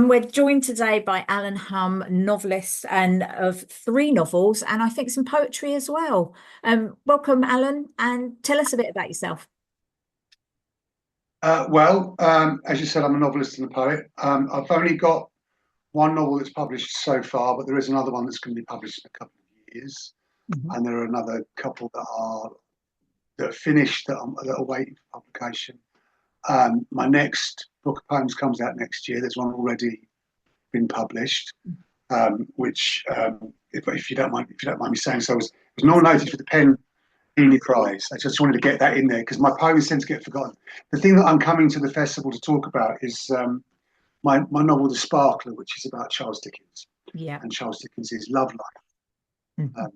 And we're joined today by Alan Humm, novelist and of three novels, and I think some poetry as well. Welcome, Alan, and tell us a bit about yourself. As you said, I'm a novelist and a poet. I've only got one novel that's published so far, but there is another one that's going to be published in a couple of years, Mhm. and there are another couple that are finished that are waiting for publication. My next book of poems comes out next year. There's one already been published, which, if you don't mind me saying so, was nominated for the Penny Prize. I just wanted to get that in there because my poems tend to get forgotten. The thing that I'm coming to the festival to talk about is my novel, The Sparkler, which is about Charles Dickens Yeah. and Charles Dickens's love life. Mhm. Um,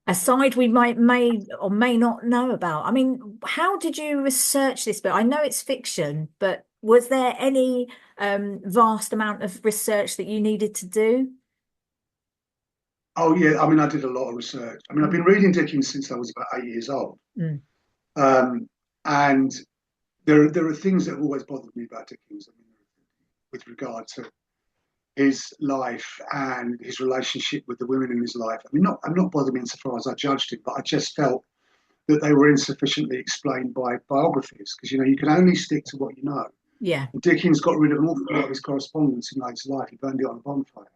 A side we may or may not know about. I mean, how did you research this book? I know it's fiction, but was there any vast amount of research that you needed to do? oh yeah, I mean, I did a lot of research. I mean, I've been Mm. reading Dickens since I was about 8 years old, Mm. um, and there are things that have always bothered me about Dickens. I mean, with regard to his life and his relationship with the women in his life. I mean, I'm not bothered insofar as I judged him, but I just felt that they were insufficiently explained by biographies because you can only stick to what you know. Yeah. Dickens got rid of an awful lot of his correspondence in later life. He burned it on a bonfire.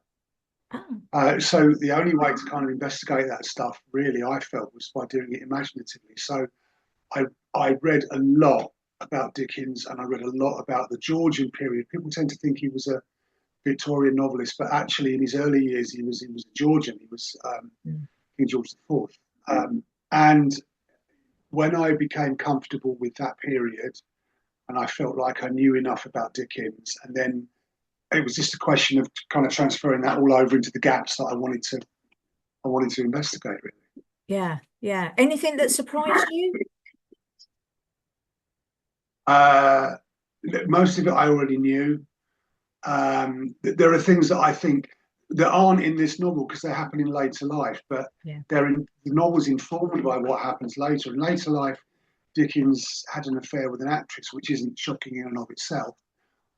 Oh. So the only way to kind of investigate that stuff, really, I felt, was by doing it imaginatively. So I I read a lot about Dickens and I read a lot about the Georgian period. People tend to think he was a Victorian novelist, but actually in his early years he was a Georgian. He was Mm. King George IV. And when I became comfortable with that period, and I felt like I knew enough about Dickens, and then it was just a question of kind of transferring that all over into the gaps that I wanted to investigate. Really, Yeah. Yeah. Anything that surprised you? uh, most of it I already knew. There are things that I think that aren't in this novel because they happen in later life, but Yeah. the novel's informed by what happens later. In later life, Dickens had an affair with an actress, which isn't shocking in and of itself,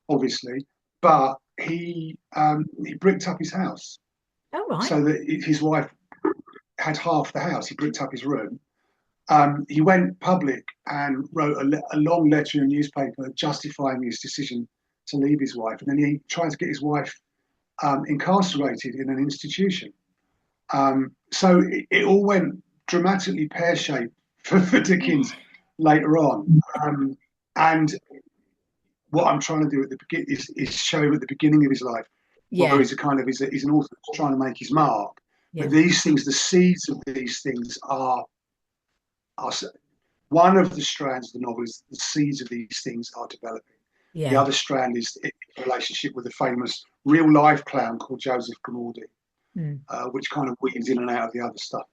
obviously, but he bricked up his house Oh, right. so that his wife had half the house. He bricked up his room. He went public and wrote a long letter in a newspaper justifying his decision to leave his wife, and then he tried to get his wife incarcerated in an institution. So it all went dramatically pear shaped for Dickens later on. And what I'm trying to do at the beginning is show him at the beginning of his life, where Yeah. he's an author trying to make his mark. But Yeah. these things, the seeds of these things are one of the strands of the novel is the seeds of these things are developing. The Yeah. other strand is the relationship with a famous real life clown called Joseph Grimaldi, Mm. which kind of weaves in and out of the other stuff.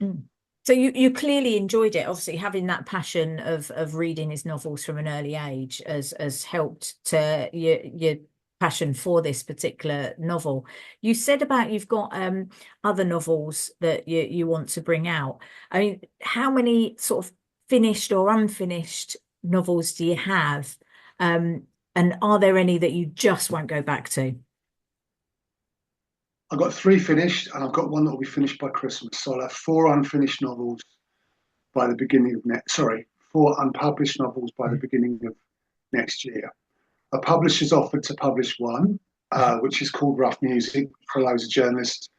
Mm. So you clearly enjoyed it. Obviously, having that passion of reading his novels from an early age has helped to your passion for this particular novel. You said about you've got other novels that you want to bring out. I mean, how many sort of finished or unfinished novels do you have? And are there any that you just won't go back to? I've got three finished, and I've got one that will be finished by Christmas. So I'll have four unfinished novels by the beginning of next. Sorry, four unpublished novels by the beginning of next year. A publisher's offered to publish one, which is called Rough Music, follows a journalist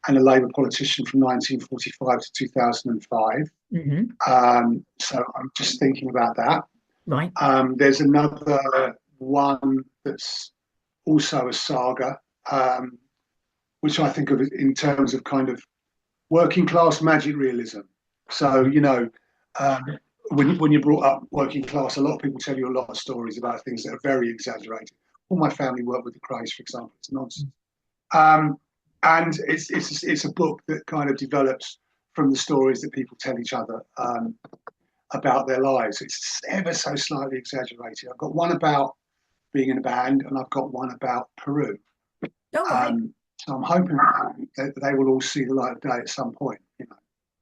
and a Labour politician from 1945 to 2005. Hmm. So I'm just thinking about that. Right. There's another one that's also a saga, which I think of in terms of kind of working class magic realism. So, um, when you're brought up working class, a lot of people tell you a lot of stories about things that are very exaggerated. All my family worked with the Crays, for example. It's nonsense. Um, and it's a book that kind of develops from the stories that people tell each other about their lives. It's ever so slightly exaggerated. I've got one about being in a band, and I've got one about Peru. All right. So I'm hoping that they will all see the light of day at some point.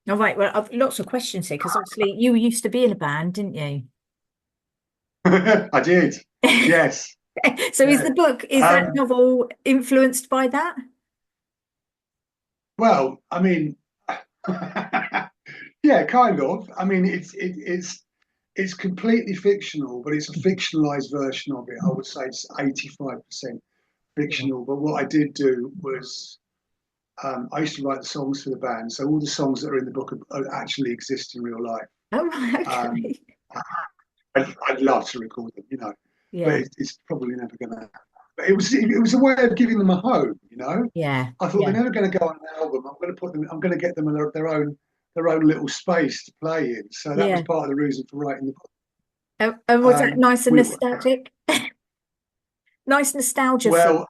All right. Well, I've lots of questions here because obviously you used to be in a band, didn't you? I did. Yes. So is Yeah. the book, is that Um, novel influenced by that? well, I mean, yeah, kind of. I mean, it's completely fictional, but it's a fictionalized version of it. I would say it's 85% Yeah. fictional. But what I did do was I used to write the songs for the band, so all the songs that are in the book actually exist in real life. Oh, right, Um, okay. I'd love to record them, but Yeah. it's probably never going to happen. But it was a way of giving them a home. Yeah. I thought they're Yeah. never going to go on an album. I'm going to put them. I'm going to get them their own little space to play in. So that was Yeah. part of the reason for writing the book. And was that nice and We nostalgic? Nice nostalgia for. well,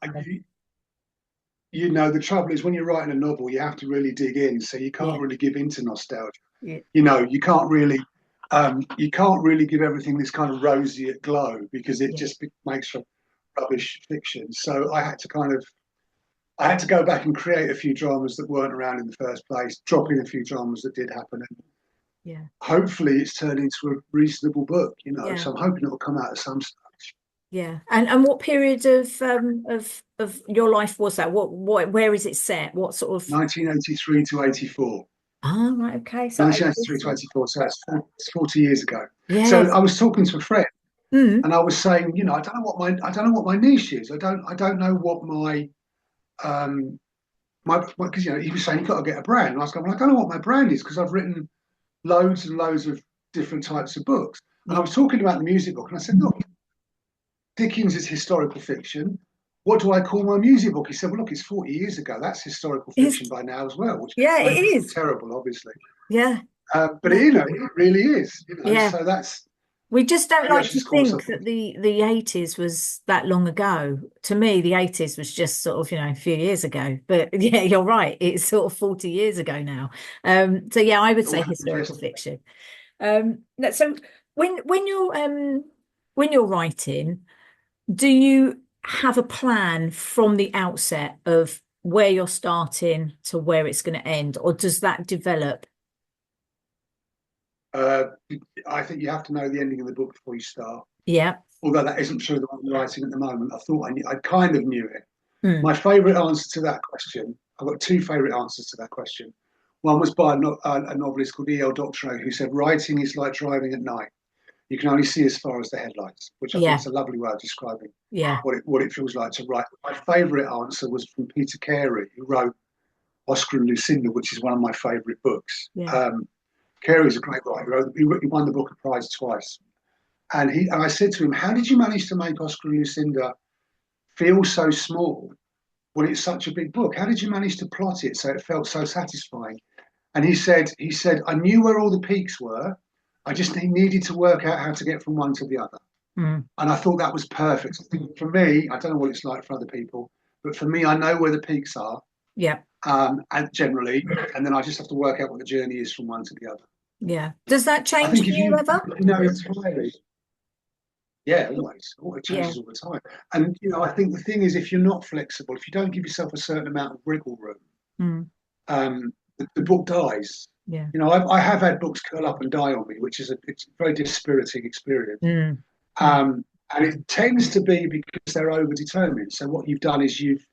the trouble is when you're writing a novel, you have to really dig in. So you can't Yeah. really give into nostalgia. Yeah. You can't really give everything this kind of roseate glow because it Yeah. just makes for rubbish fiction. So I had to go back and create a few dramas that weren't around in the first place, drop in a few dramas that did happen, and Yeah. hopefully it's turned into a reasonable book. Yeah. So I'm hoping it'll come out at some stage. Yeah. And what period of your life was that? Where is it set? What sort of 1983 to 84. Oh, right, okay. So 1983 80s, to 84, so it's 40 years ago. So yes. I was talking to a friend Mm. and I was saying, I don't know what my niche is. I don't know what um because he was saying you've got to get a brand. And I was going, well, I don't know what my brand is because I've written loads and loads of different types of books. And I Yeah. was talking about the music book and I said, look, Dickens is historical fiction. What do I call my music book? He said, well, look, it's 40 years ago. That's historical It's fiction by now as well, which yeah, it makes it is. terrible, obviously. Yeah. But Yeah. it really is. Yeah. So that's We just don't like to precious course of. think that the 80s was that long ago. To me, the 80s was just sort of, a few years ago. But yeah, you're right. It's sort of 40 years ago now. So yeah, I would say historical fiction. So when you're writing, do you have a plan from the outset of where you're starting to where it's going to end, or does that develop? Uh, I think you have to know the ending of the book before you start. Yeah. Although that isn't true that I'm writing at the moment. I thought I kind of knew it. Mm. My favourite answer to that question, I've got two favourite answers to that question. One was by a novelist called E.L. Doctorow who said, writing is like driving at night. You can only see as far as the headlights, which I think Yeah. is a lovely way of describing Yeah. what it feels like to write. My favourite answer was from Peter Carey, who wrote Oscar and Lucinda, which is one of my favourite books. Yeah. Carey's a great writer. He won the Booker Prize twice. And I said to him, how did you manage to make Oscar and Lucinda feel so small when it's such a big book? How did you manage to plot it so it felt so satisfying? And he said, I knew where all the peaks were. I just needed to work out how to get from one to the other. Mm. And I thought that was perfect. For me, I don't know what it's like for other people, but for me, I know where the peaks are, Yeah. and generally, and then I just have to work out what the journey is from one to the other. Yeah. Does that I change think for if you you, ever? if you know entirely, yeah, always. It Yeah. changes all the time. And I think the thing is, if you're not flexible, if you don't give yourself a certain amount of wriggle room, Mm. the book dies. Yeah. I have had books curl up and die on me, which is it's a very dispiriting experience. Mm. Mm. And it tends to be because they're over determined. So what you've done is you've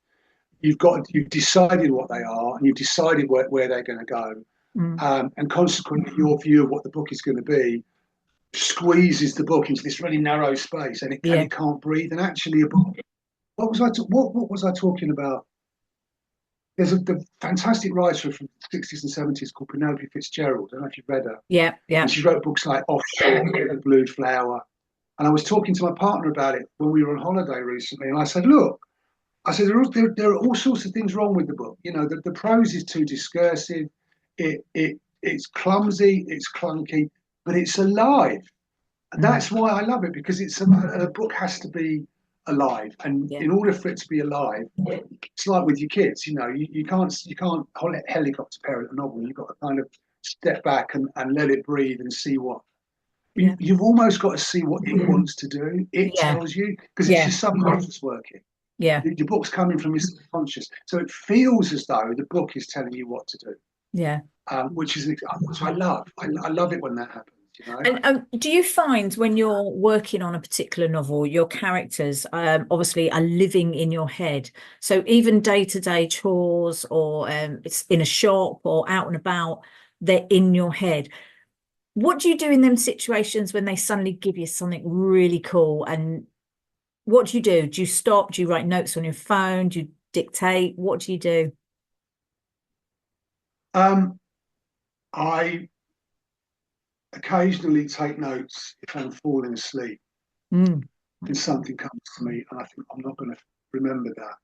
decided what they are and you've decided where they're going to go. Mm. And consequently, your view of what the book is going to be squeezes the book into this really narrow space, and it and Yeah. it can't breathe. And actually, a book. What was I talking about? There's the fantastic writer from the 60s and 70s called Penelope Fitzgerald. I don't know if you've read her. Yeah. And Yeah. she wrote books like Offshore, The Blue Flower. And I was talking to my partner about it when we were on holiday recently. And I said, look, there are all sorts of things wrong with the book. The prose is too discursive. It's clumsy, it's clunky, but it's alive. And Mm. that's why I love it, because a book has to be alive. And Yeah. in order for it to be alive, it's like with your kids, you can't helicopter parent a novel. You've got to kind of step back and let it breathe and see what Yeah. you've almost got to see what it wants to do. It Yeah. tells you because it's Yeah. your subconscious working. Yeah. Your book's coming from your subconscious, so it feels as though the book is telling you what to do, Yeah. which I love. I love it when that happens. you know. And do you find when you're working on a particular novel, your characters obviously are living in your head? So even day-to-day chores or it's in a shop or out and about, they're in your head. What do you do in them situations when they suddenly give you something really cool? And what do you do? Do you stop? Do you write notes on your phone? Do you dictate? What do you do? Um, I occasionally take notes if I'm falling asleep Mm. and Okay. something comes to me and I think I'm not going to remember that.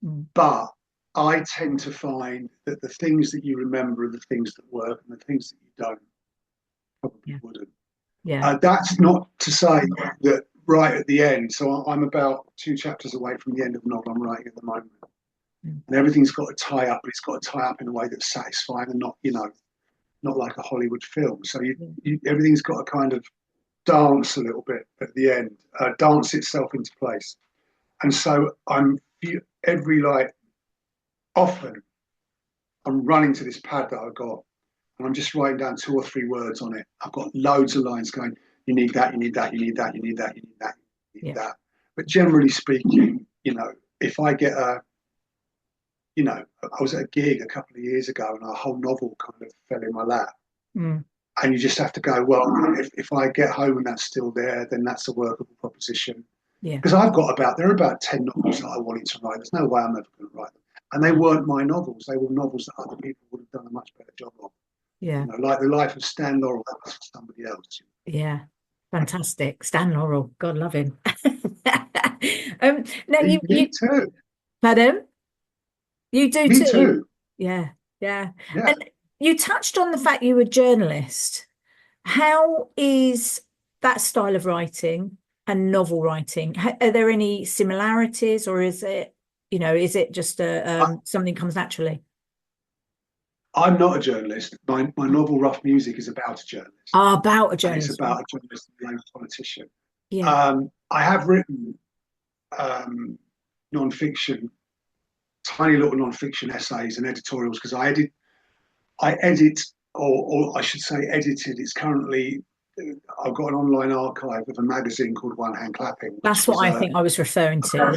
Mm. But I tend to find that the things that you remember are the things that work, and the things that you don't probably Yeah. wouldn't. Yeah. That's not to say that right at the end. So I'm about 2 chapters away from the end of the novel I'm writing at the moment, Mm. and everything's got to tie up, but it's got to tie up in a way that's satisfying and not, not like a Hollywood film. So Yeah. everything's got to kind of dance a little bit at the end, dance itself into place. And so every like often I'm running to this pad that I've got, and I'm just writing down 2 or 3 words on it. I've got loads of lines going. You need that. You need that. You need that. You need that. You need that. You need Yeah. that. But generally speaking, if I get I was at a gig a couple of years ago, and a whole novel kind of fell in my lap. Mm. And you just have to go, well, if I get home and that's still there, then that's a workable proposition. Yeah. Because there are about 10 novels that I wanted to write. There's no way I'm ever going to write them. And they weren't my novels. They were novels that other people would have done a much better job of. Yeah. Like the life of Stan Laurel, that was for somebody else. Yeah. Fantastic. Stan Laurel. God love him. Now Me too. pardon? You do Me too. too. Yeah. Yeah. Yeah. And you touched on the fact you were a journalist. How is that style of writing and novel writing? Are there any similarities, or is it just I, something comes naturally? I'm not a journalist. My novel Rough Music is about a journalist, About a and it's journalist, right? about a journalist and a politician. Yeah. I have written non-fiction, tiny little non-fiction essays and editorials because I edit, or I should say edited. It's currently, I've got an online archive of a magazine called One Hand Clapping, which That's what was I think I was referring to.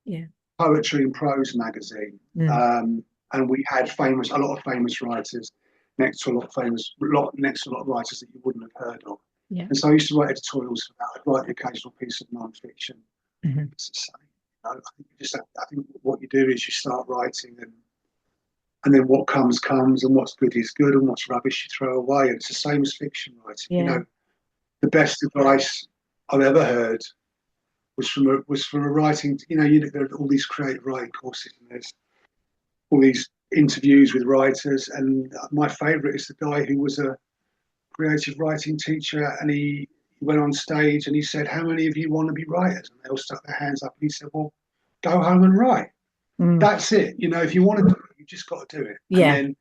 Yeah. poetry and prose magazine. Mm. And we had a lot of famous writers next to a lot of writers that you wouldn't have heard of. Yeah. And so I used to write editorials for that. I'd write the occasional piece of non-fiction. Hmm. It's the same. I think what you do is you start writing, and then what comes, and what's good is good, and what's rubbish you throw away. And it's the same as fiction writing. Yeah. The best advice I've ever heard was from a writing. There are all these creative writing courses, and there's all these interviews with writers. And my favourite is the guy who was a creative writing teacher, and he went on stage and he said, "How many of you want to be writers?" And they all stuck their hands up. And he said, "Well, go home and write." Mm. That's it. If you want to do it, you just got to do it. And Yeah. then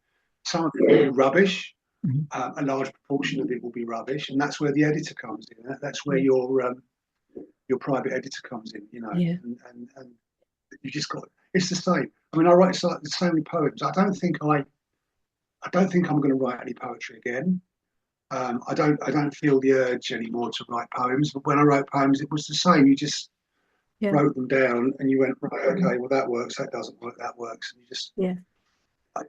some of it will be rubbish. Mhm. A large proportion of it will be rubbish, and that's where the editor comes in. That's where Yeah. your private editor comes in. Yeah. And you just got. It's the same. I mean, I write so many poems. I don't think I'm going to write any poetry again. I don't feel the urge anymore to write poems. But when I wrote poems, it was the same. You just Yeah. wrote them down, and you went, right, okay, well that works, that doesn't work, that works, and you just. Yeah. I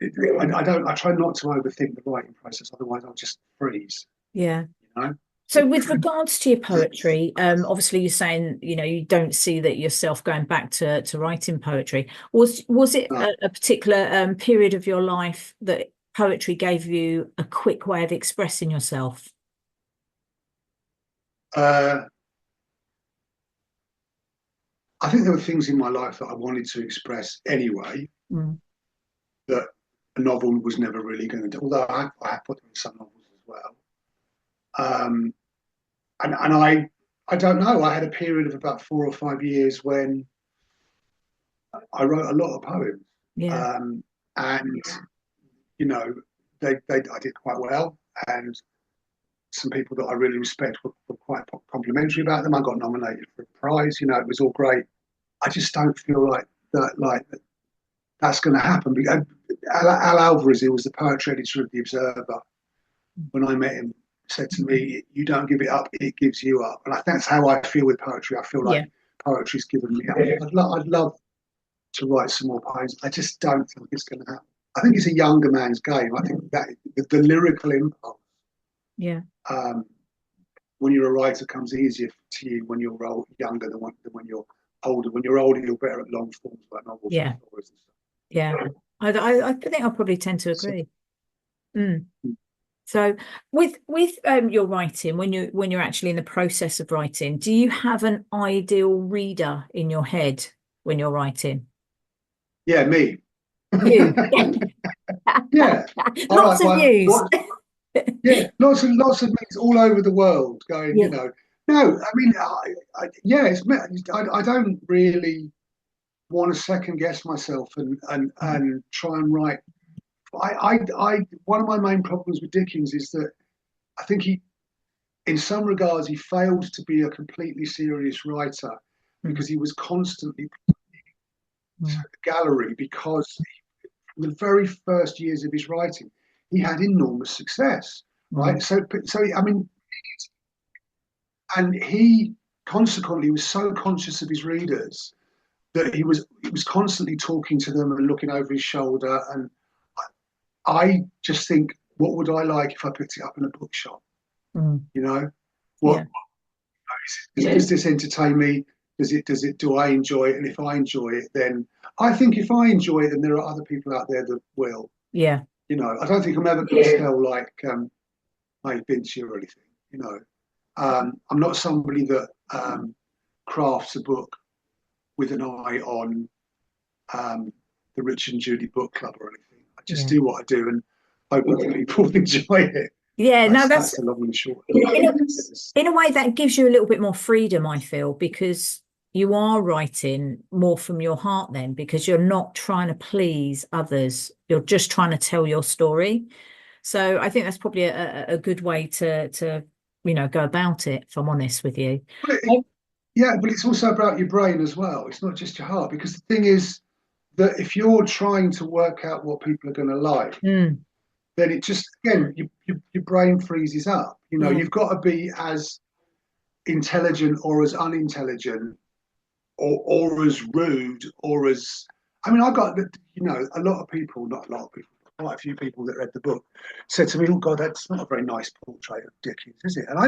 try not to overthink the writing process, otherwise I'll just freeze. Yeah. You know. So with regards to your poetry, obviously you're saying, you don't see that yourself going back to writing poetry. Was it No. a particular period of your life that poetry gave you a quick way of expressing yourself? Uh, I think there were things in my life that I wanted to express anyway Mm. that a novel was never really going to do. Although I have put them in some novels as well. Um, and I don't know. I had a period of about 4 or 5 years when I wrote a lot of poems, Yeah. and you know, I did quite well, and some people that I really respect were quite complimentary about them. I got nominated for a prize. It was all great. I just don't feel like that's going to happen. Al Alvarez, who was the poetry editor of The Observer, when I met him said to me, "You don't give it up; it gives you up." And I think that's how I feel with poetry. I feel like Yeah. poetry's given me up. I'd love to write some more poems. I just don't think it's going to happen. I think it's a younger man's game. I think that the lyrical impulse, Yeah. um, when you're a writer, comes easier to you when you're younger than when you're older. When you're older, you're better at long forms like novels and Yeah. stories and stuff. Yeah. I think I'll probably tend to So, agree. Mm. So with your writing, when you're actually in the process of writing, do you have an ideal reader in your head when you're writing? yeah, me. You. Yeah, I Lots like of yous. yeah, lots of mates all over the world going. Yeah. No, I mean, yeah, I don't really want to second guess myself and try and write. One of my main problems with Dickens is that I think in some regards, he failed to be a completely serious writer Mm. because he was constantly to Mm. the gallery because in the very first years of his writing, he had enormous success, right? Mm. So I mean, and he consequently was so conscious of his readers that he was constantly talking to them and looking over his shoulder. And I just think, what would I like if I picked it up in a bookshop? Mm. You know, Yeah. what does this entertain me? Do I enjoy it? And if I enjoy it, then I think if I enjoy it, then there are other people out there that will. Yeah. I don't think I'm ever going to sell like May Vinci or anything. I'm not somebody that crafts a book with an eye on the Rich and Judy book club or anything. I just Yeah. do what I do and hope other people enjoy it. Yeah. No, That's the long and short. in a, in a way that gives you a little bit more freedom, I feel, because you are writing more from your heart then, because you're not trying to please others. You're just trying to tell your story. So I think that's probably a good way to go about it, if I'm honest with you. Yeah, but it's also about your brain as well. It's not just your heart, because the thing is that if you're trying to work out what people are going to like, Mm. then it just again your brain freezes up. Yeah. You've got to be as intelligent or as unintelligent or as rude or as I mean, I got a lot of people, not a lot of people, quite a few people that read the book said to me, "Oh God, that's not a very nice portrait of Dickens, is it?" And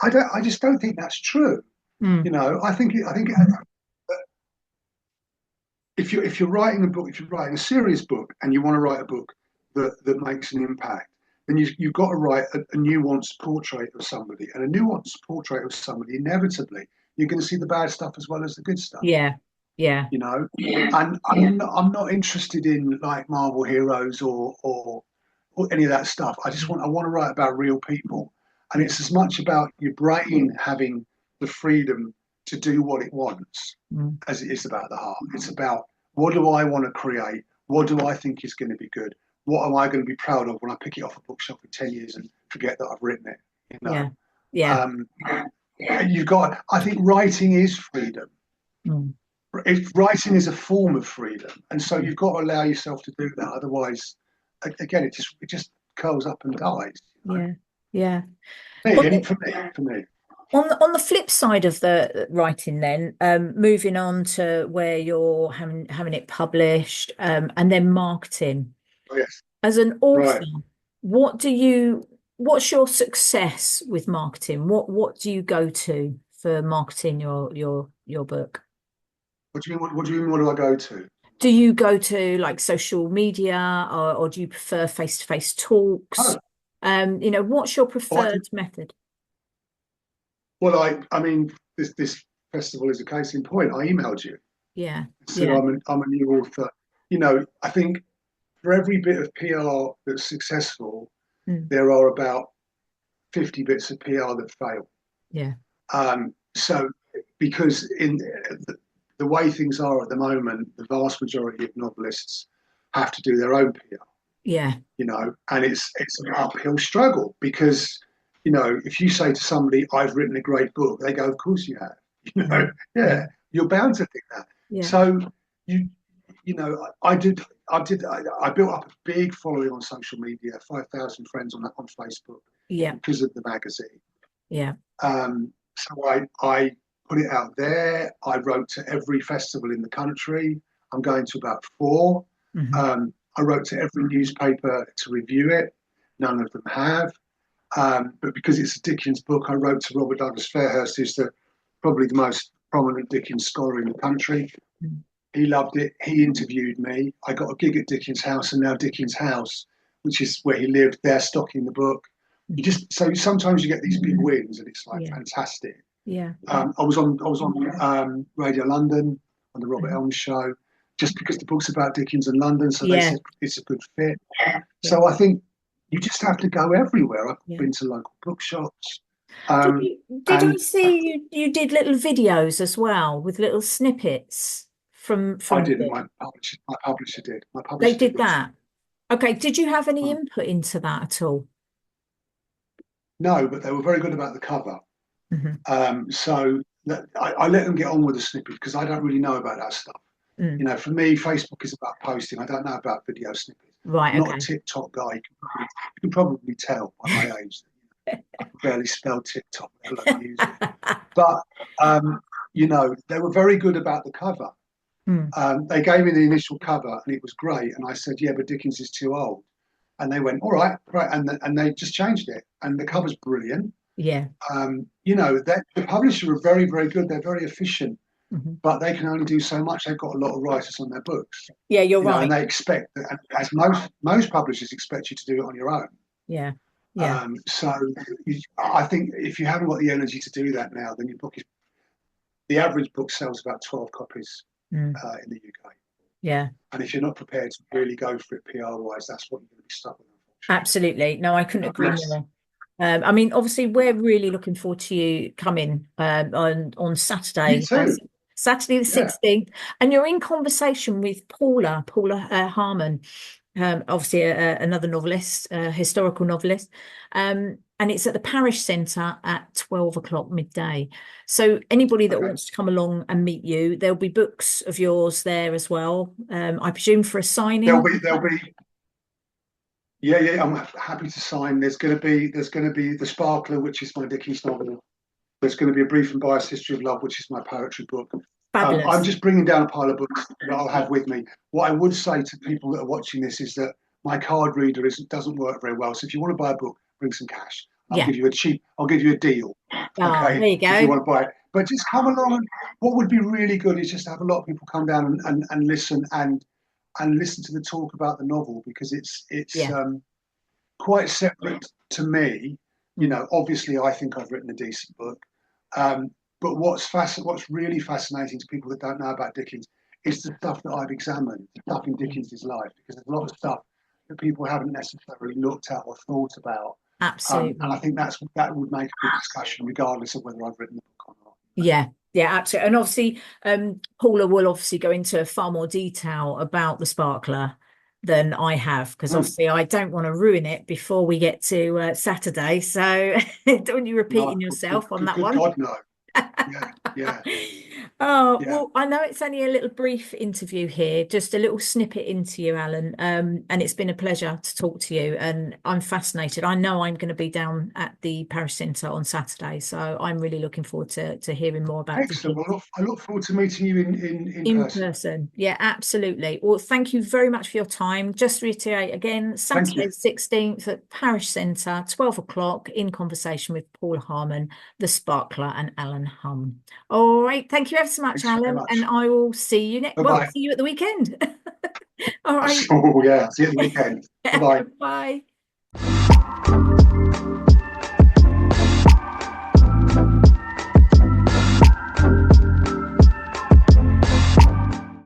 I just don't think that's true. Mm. I think if you're writing a book, if you're writing a serious book, and you want to write a book that makes an impact, then you've got to write a nuanced portrait of somebody, and a nuanced portrait of somebody. Inevitably, you're going to see the bad stuff as well as the good stuff. Yeah. Yeah. And I'm not interested in like Marvel heroes or any of that stuff. I want to write about real people, and Yeah. it's as much about your brain having the freedom to do what it wants Mm. as it is about the heart. It's about what do I want to create? What do I think is going to be good? What am I going to be proud of when I pick it off a bookshelf in 10 years and forget that I've written it? You know, Yeah. Yeah. um, I think writing is freedom. Mm. If writing is a form of freedom, and so you've got to allow yourself to do that. Otherwise, again, it just curls up and dies. Yeah. Yeah. On Me, the, for me. on the flip side of the writing, then, moving on to where you're having it published, and then marketing. Oh, yes, As an right. author, what's your success with marketing? What do you go to for marketing your book? What do you mean? What do you mean? What do I go to? Do you go to like social media, or do you prefer face-to-face talks? Oh, What's your well, preferred method? I mean, this festival is a case in point. I emailed you. Yeah, Said yeah, I'm a new author. I think for every bit of PR that's successful, mm, there are about 50 bits of PR that fail. yeah, So because in the way things are at the moment, the vast majority of novelists have to do their own PR, yeah, and it's an uphill struggle because, if you say to somebody, "I've written a great book," they go, "Of course you have," mm, yeah, mm, you're bound to think that. yeah, So you, I built up a big following on social media, 5,000 friends on Facebook. Yeah. because of the magazine. Yeah. So I put it out there. I wrote to every festival in the country. I'm going to about 4. Hmm. I wrote to every newspaper to review it. None of them have. But because it's a Dickens book, I wrote to Robert Douglas Fairhurst, who's probably the most prominent Dickens scholar in the country. He loved it. He interviewed me. I got a gig at Dickens House, and now Dickens House, which is where he lived, they're stocking the book. So sometimes you get these big wins, and it's like Yeah. fantastic. Yeah. I was on Radio London on the Robert Elms show, just because the book's about Dickens and London, so they said it's a good fit. So I think you just have to go everywhere. I've been to local bookshops. Did I And see you did little videos as well with little snippets from I the didn't. book? My publisher did. My They publisher did did lots. that. Okay. Did you have any input into that at all? No, but they were very good about the cover. Hmm. So I let them get on with the snippet because I don't really know about that stuff. Mm. For me, Facebook is about posting. I don't know about video snippets. Right. I'm not a Okay. TikTok guy. You can probably tell by my age. I can barely spell TikTok, let alone use it. But they were very good about the cover. Mm. They gave me the initial cover, and it was great. And I said, "Yeah, but Dickens is too old." And they went, "All right, right," and they just changed it. And the cover's brilliant. Yeah. The publisher are very, very good. They're very efficient, Hmm. but they can only do so much. They've got a lot of writers on their books, Yeah, you're and right. they expect that, as most publishers expect you to do it on your own. Yeah. Yeah. So I think if you haven't got the energy to do that now, then your book is the average book sells about 12 copies Mm. in the UK. Yeah. And if you're not prepared to really go for it PR wise, that's what you're going to be stuck with, Absolutely. No, I couldn't agree unfortunately. more. I mean, obviously, we're really looking forward to you coming on Me Saturday, too. Saturday the Yeah. 16th, and you're in conversation with Paula Harmon, obviously another novelist, historical novelist, and it's at the Parish Centre at 12 o'clock midday. So anybody that Okay. wants to come along and meet you, there'll be books of yours there as well. I presume for a There'll signing. be there'll be Yeah, yeah. I'm happy to sign. There's going to be The Sparkler, which is my Dickens novel. There's going to be A Brief and Biased History of Love, which is my poetry book. I'm Fabulous. just bringing down a pile of books that I'll have with me. What I would say to people that are watching this is that my card reader doesn't work very well. So if you want to buy a book, bring some cash. Yeah. I'll give you a deal. Oh, Okay, there you if you go. want to buy it. But just come along. And what would be really good is just to have a lot of people come down and listen and listen to the talk about the novel, because it's Yeah. quite separate to me. Mm. Obviously I think I've written a decent book. Um, but what's really fascinating to people that don't know about Dickens is the stuff that I've examined, the stuff in Yeah. Dickens's life, because there's a lot of stuff that people haven't necessarily looked at or thought about. And I Absolutely. think that would make a good discussion, regardless of whether I've written the book or not. Yeah. Yeah, absolutely. And obviously, Paula will obviously go into far more detail about the sparkler than I have, because Mm. obviously I don't want to ruin it before we get to Saturday. So don't want you No, repeating yourself on that good one. God, no. Yeah, yeah, Oh, yeah. well, I know it's only a little brief interview here, just a little snippet into you, Alan. And it's been a pleasure to talk to you. And I'm fascinated. I know I'm going to be down at the Parish Centre on Saturday. So I'm really looking forward to hearing more about Excellent. Dickens. Well, I look forward to meeting you in In person. person. Yeah, absolutely. Well, thank you very much for your time. Just to reiterate again, Thank Saturday you. the 16th at Parish Centre, 12 o'clock, in conversation with Paul Harmon, the Sparkler, and Alan Humm. All right. Thank you ever so much, Thanks very Alan. And much. I will see you next, Bye well, bye. see you at the weekend. All right. Oh, yeah. See you at the weekend. Bye bye. Bye.